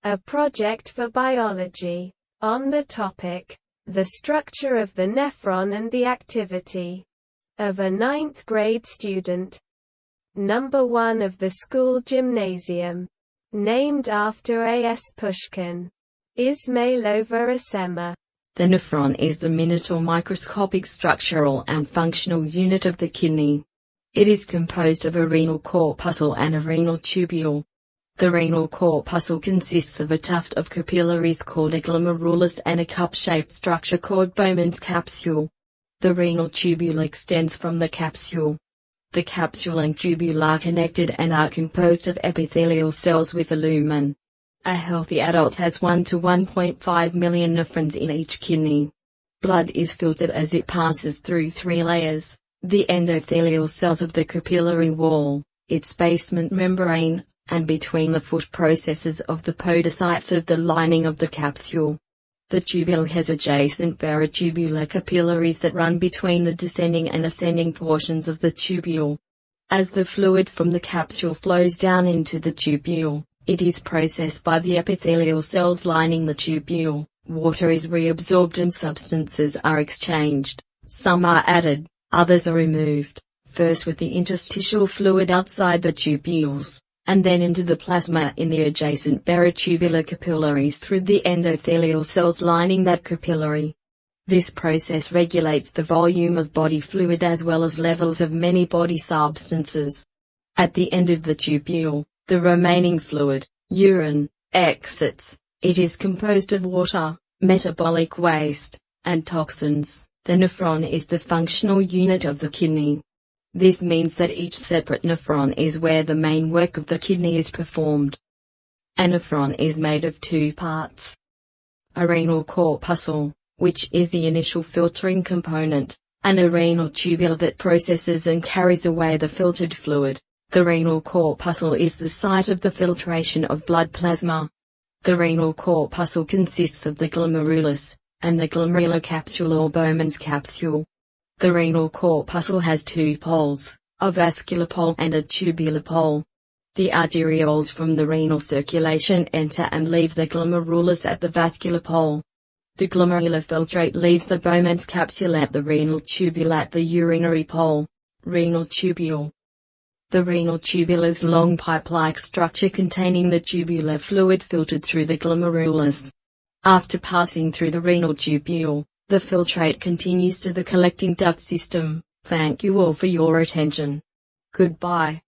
a project for biology, on the topic, the structure of the nephron and the activity of a 9th grade student. Number 1 of the school gymnasium, named after A.S. Pushkin, Ismailova Asema. The nephron is the minute or microscopic structural and functional unit of the kidney. It is composed of a renal corpuscle and a renal tubule. The renal corpuscle consists of a tuft of capillaries called a glomerulus and a cup-shaped structure called Bowman's capsule. The renal tubule extends from the capsule. The capsule and tubule are connected and are composed of epithelial cells with a lumen. A healthy adult has 1 to 1.5 million nephrons in each kidney. Blood is filtered as it passes through 3 layers: the endothelial cells of the capillary wall, its basement membrane, and between the foot processes of the podocytes of the lining of the capsule. The tubule has adjacent varitubular capillaries that run between the descending and ascending portions of the tubule. As the fluid from the capsule flows down into the tubule, it is processed by the epithelial cells lining the tubule. Water is reabsorbed and substances are exchanged. Some are added, others are removed, first with the interstitial fluid outside the tubules, and then into the plasma in the adjacent varitubular capillaries through the endothelial cells lining that capillary. This process regulates the volume of body fluid as well as levels of many body substances. At the end of the tubule, the remaining fluid, urine, exits. It is composed of water, metabolic waste, and toxins. The nephron is the functional unit of the kidney. This means that each separate nephron is where the main work of the kidney is performed. A nephron is made of 2 parts. A renal corpuscle, which is the initial filtering component, and a renal tubule that processes and carries away the filtered fluid. The renal corpuscle is the site of the filtration of blood plasma. The renal corpuscle consists of the glomerulus, and the glomerular capsule or Bowman's capsule. The renal corpuscle has 2 poles, a vascular pole and a tubular pole. The arterioles from the renal circulation enter and leave the glomerulus at the vascular pole. The glomerular filtrate leaves the Bowman's capsule at the renal tubule at the urinary pole. Renal tubule. The renal tubule is a long pipe-like structure containing the tubular fluid filtered through the glomerulus. After passing through the renal tubule, the filtrate continues to the collecting duct system. Thank you all for your attention. Goodbye.